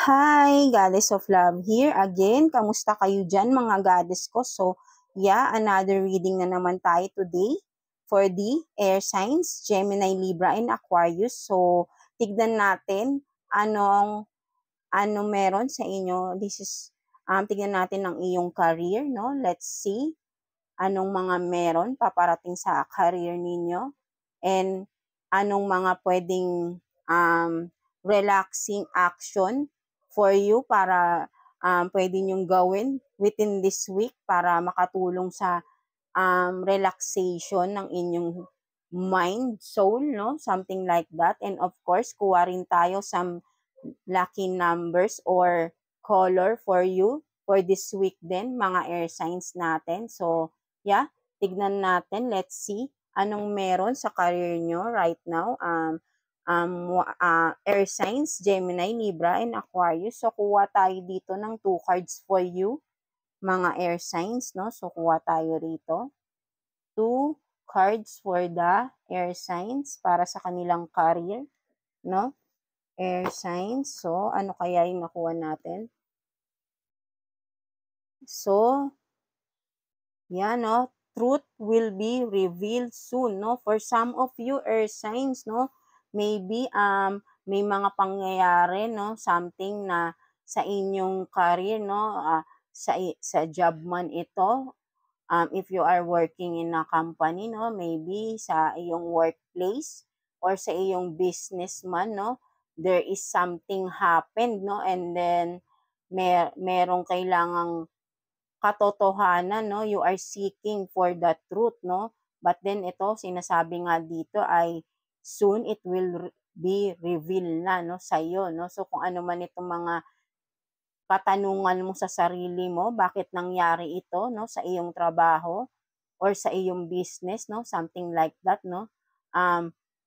Hi, Goddess of Love here again. Kamusta kayo dyan mga goddess ko? So, yeah, another reading na naman tayo today for the air signs, Gemini, Libra, and Aquarius. So, tignan natin ano meron sa inyo. This is, tignan natin ang iyong career, no? Let's see anong mga meron paparating sa career ninyo and anong mga pwedeng relaxing action for you para pwede nyong gawin within this week para makatulong sa relaxation ng inyong mind, soul, no? Something like that. And of course, kuha rin tayo some lucky numbers or color for you for this week din, mga air signs natin. So, yeah, tignan natin. Let's see anong meron sa career nyo right now. Air signs, Gemini, Libra, and Aquarius. So, kuha tayo dito ng 2 cards for you, mga air signs, no? So, kuha tayo rito. 2 cards for the air signs para sa kanilang career, no? Air signs. So, ano kaya yung nakuha natin? So, yan, no? Truth will be revealed soon, no? For some of you, air signs, no? Maybe, may mga pangyayari, no? Something na sa inyong career, no? Sa job man ito. If you are working in a company, no? Maybe sa iyong workplace or sa iyong business man, no? There is something happened, no? And then, merong kailangang katotohanan, no? You are seeking for the truth, no? But then ito, sinasabi nga dito ay soon it will be revealed na, no? Sa iyo, no? So kung ano man itong mga katanungan mo sa sarili mo, bakit nangyari ito, no? Sa iyong trabaho or sa iyong business, no? Something like that, no?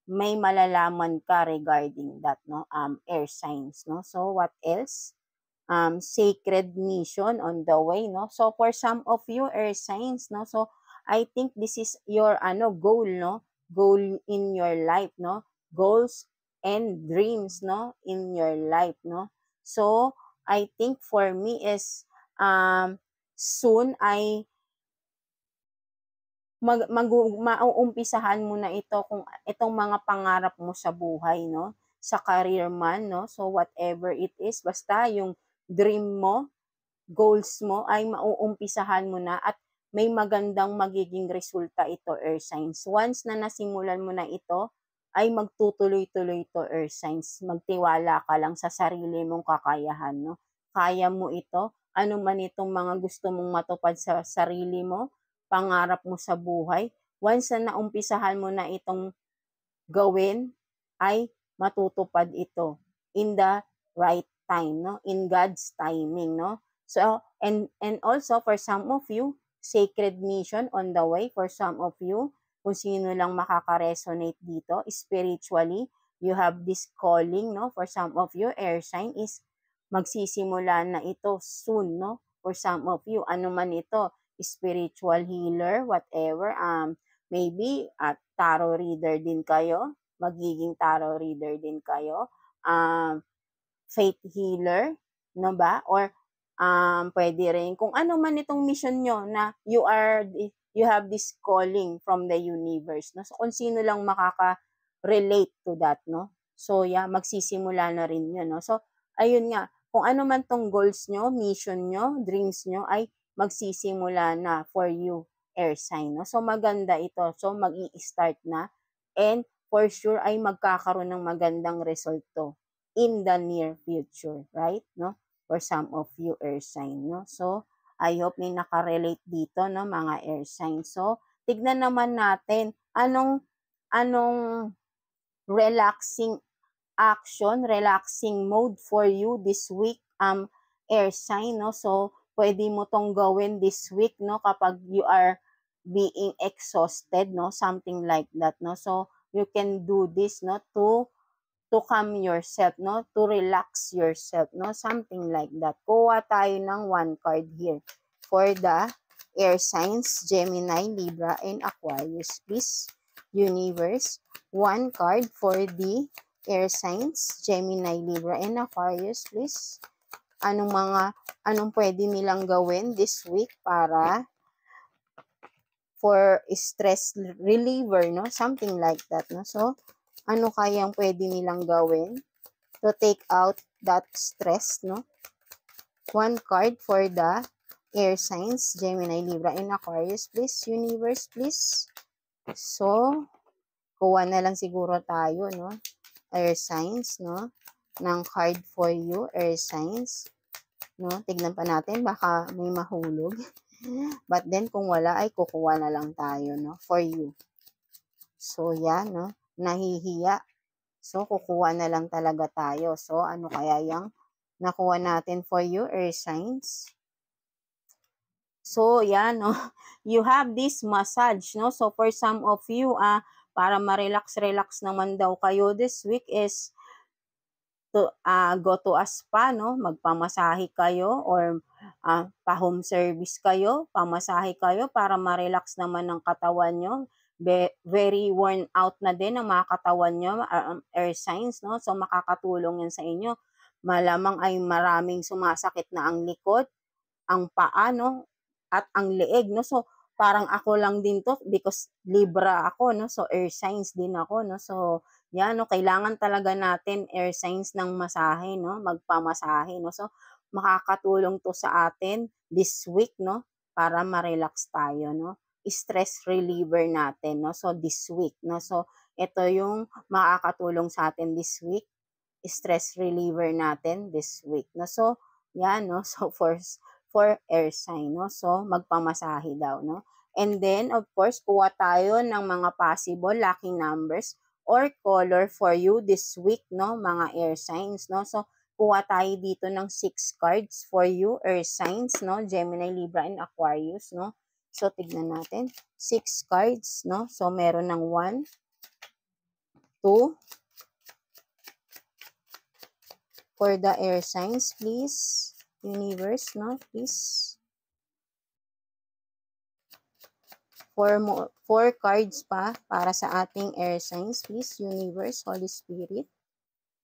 May malalaman ka regarding that, no? Air signs, no? So what else? Sacred mission on the way, no? So for some of you, air signs, no? So I think this is your goal, no? Goal in your life, no? Goals and dreams, no? In your life, no? So I think for me is soon ay mauumpisahan mo na ito kung itong mga pangarap mo sa buhay, no? Sa career man, no? So whatever it is, basta yung dream mo, goals mo ay mauumpisahan mo na at may magandang magiging resulta ito, air signs. Once na nasimulan mo na ito, ay magtutuloy-tuloy ito, air signs. Magtiwala ka lang sa sarili mong kakayahan, no? Kaya mo ito. Ano man itong mga gusto mong matupad sa sarili mo, pangarap mo sa buhay, once na naumpisahan mo na itong gawin, ay matutupad ito in the right time, no? In God's timing, no? So, and also for some of you, sacred mission on the way for some of you, kung sino lang makaka-resonate dito, spiritually, you have this calling, no? For some of you, air sign is magsisimula na ito soon, no? For some of you, ano man ito, spiritual healer, whatever, maybe tarot reader din kayo, magiging tarot reader din kayo, faith healer, no ba? Or pwede rin kung ano man itong mission nyo na you have this calling from the universe, no? So kung sino lang makaka-relate to that, no? So yeah, magsisimula na rin yun, no? So ayun nga, kung ano man tong goals nyo, mission nyo, dreams nyo ay magsisimula na for you, air sign, no? So maganda ito. So mag-i-start na and for sure ay magkakaroon ng magandang resulto in the near future, right? No? For some of you, air sign, no? So I hope may nakarelate dito, no, mga air sign. So tignan naman natin anong relaxing action, relaxing mode for you this week, air sign, no? So pwede mo tong gawin this week, no, kapag you are being exhausted, no, something like that, no? So you can do this, no, to calm yourself, no, to relax yourself, no, something like that. Kuha tayo ng 1 card here for the air signs, Gemini, Libra, and Aquarius. Please, universe, 1 card for the air signs, Gemini, Libra, and Aquarius, please. Anong pwede nilang gawin this week para for stress reliever, no? Something like that, no? So, ano kayang pwede nilang gawin to take out that stress, no? One card for the air signs, Gemini, Libra, and Aquarius, please. Universe, please. So, kuha na lang siguro tayo, no? Air signs, no? Ng card for you, air signs. No? Tignan pa natin, baka may mahulog. But then, kung wala, ay kukuha na lang tayo, no? For you. So, yan, no? Nahihiya. So, kukuha na lang talaga tayo. So, ano kaya yung nakuha natin for you, air signs? So, yan, no? You have this massage, no? So, for some of you, para ma-relax-relax naman daw kayo this week is to go to a spa, no? Magpamasahe kayo or pa-home service kayo, pamasahe kayo para ma-relax naman ng katawan nyo. Very worn out na din ang mga katawan nyo, air signs, no? So, makakatulong yan sa inyo. Malamang ay maraming sumasakit na ang likod, ang paa, no? At ang leeg, no? So, parang ako lang din to because Libra ako, no? So, air signs din ako, no? So, yan, no? Kailangan talaga natin air signs ng masahe, no? Magpamasahe, no? So, makakatulong to sa atin this week, no? Para ma-relax tayo, no? Stress reliever natin, no? So, this week, no? So, ito yung makakatulong sa atin this week, stress reliever natin this week, no? So, yan, no? So, for air sign, no? So, magpamasahe daw, no? And then, of course, kuha tayo ng mga possible lucky numbers or color for you this week, no? Mga air signs, no? So, kuha tayo dito ng 6 cards for you, air signs, no? Gemini, Libra, and Aquarius, no? So, tignan natin. 6 cards, no? So, meron ng 1, 2, for the air signs, please. Universe, no? Please. 4 cards pa para sa ating air signs, please. Universe, Holy Spirit,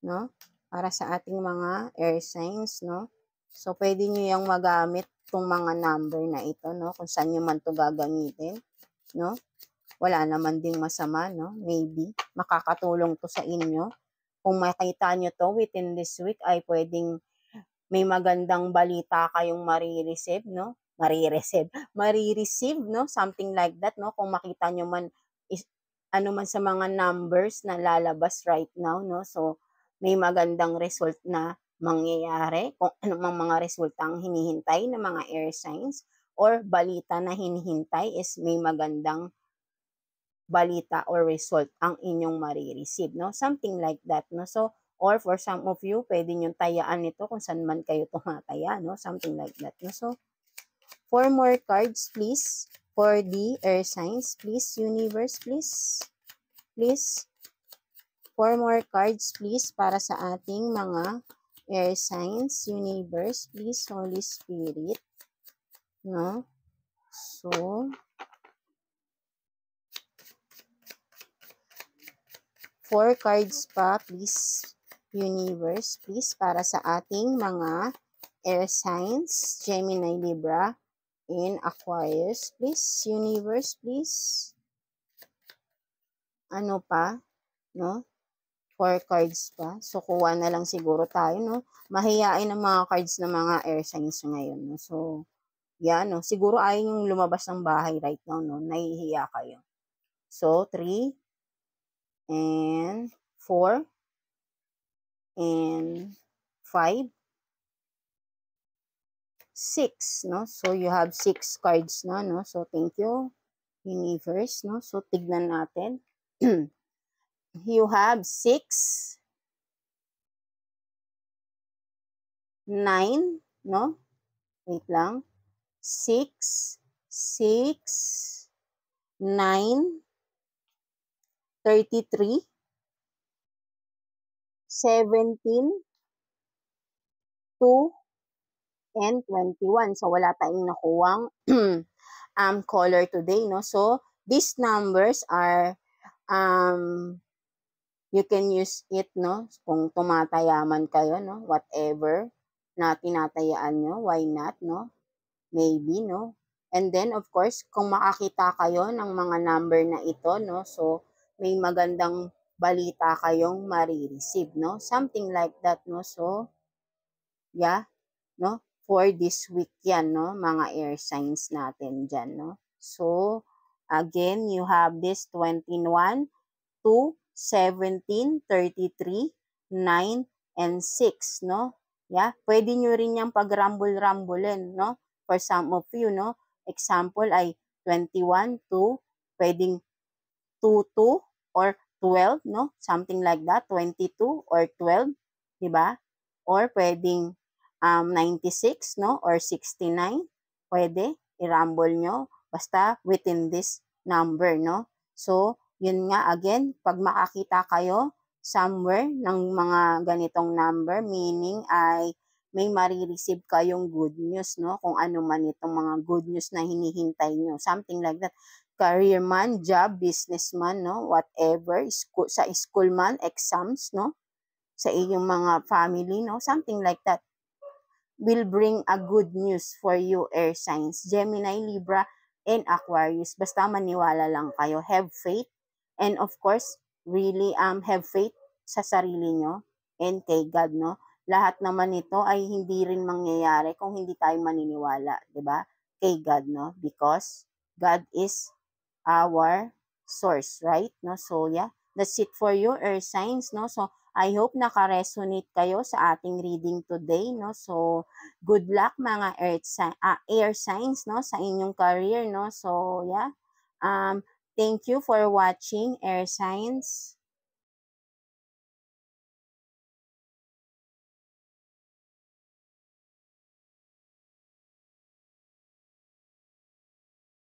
no? Para sa ating mga air signs, no? So, pwede nyo yung magamit itong mga number na ito, no? Kung saan nyo man ito gagamitin, no? Wala naman ding masama, no? Maybe, makakatulong to sa inyo. Kung makita nyo to within this week, ay pwedeng may magandang balita kayong marireceive, no? Marireceive, no? Something like that, no? Kung makita nyo man, ano man sa mga numbers na lalabas right now, no? So, may magandang result na mangyayari, kung ano mang mga resulta ang hinihintay ng mga air signs or balita na hinihintay is may magandang balita or result ang inyong marireceive, no? Something like that, no? So, or for some of you, pwede nyo tayaan ito kung saan man kayo tumataya, no? Something like that, no? So, 4 more cards, please, for the air signs. Please, universe, please. Please. 4 more cards, please, para sa ating mga air signs. Universe, please, Holy Spirit. No? So, 4 cards pa, please, universe, please, para sa ating mga air signs, Gemini, Libra, and Aquarius, please, universe, please. Ano pa, no? 4 cards pa. So, kuha na lang siguro tayo, no? Mahihain ang mga cards ng mga air signs ngayon, no? So, yan, no? Siguro ayaw yung lumabas ng bahay right now, no? Nahihiya kayo. So, 3, and 4, and 5, 6, no? So, you have 6 cards na, no? So, thank you, universe, no? So, tignan natin. You have 6, 9, no? Wait lang. 6, 6, 9, 33, 17, 2, and 21. So, wala tayong nakuwang color today, no? So, these numbers are you can use it, no? Kung tumatayaman kayo, no? Whatever na tinatayaan nyo, why not, no? Maybe, no? And then, of course, kung makakita kayo ng mga number na ito, no? So, may magandang balita kayong marireceive, no? Something like that, no? So, yeah, no? For this week yan, no? Mga air signs natin dyan, no? So, again, you have this 21, 2, 17, 33, 9, and 6, no? Yeah, pwede nyo rin yung pag-rumble-rumblein, no? For some of you, no? Example ay 21, 2, pwedeng 2, 2, or 12, no? Something like that, 22 or 12, di ba? Or pwedeng 96, no? Or 69, pwede, i-rumble nyo, basta within this number, no? So, yun nga, again, pag makakita kayo somewhere ng mga ganitong number, meaning ay may marireceive kayong good news, no? Kung ano man itong mga good news na hinihintay nyo. Something like that. Career man, job, businessman, no? Whatever. School, sa school man, exams, no? Sa iyong mga family, no? Something like that will bring a good news for you, air signs. Gemini, Libra, and Aquarius. Basta maniwala lang kayo. Have faith. And of course, really have faith sa sarili nyo and kay God, no? Lahat naman ito ay hindi rin mangyayari kung hindi tayo maniniwala, di ba? Kay God, no? Because God is our source, right? No? So, yeah. That's it for you, air signs, no? So, I hope naka-resonate kayo sa ating reading today, no? So, good luck mga air signs, no? Sa inyong career, no? So, yeah. Thank you for watching, air signs.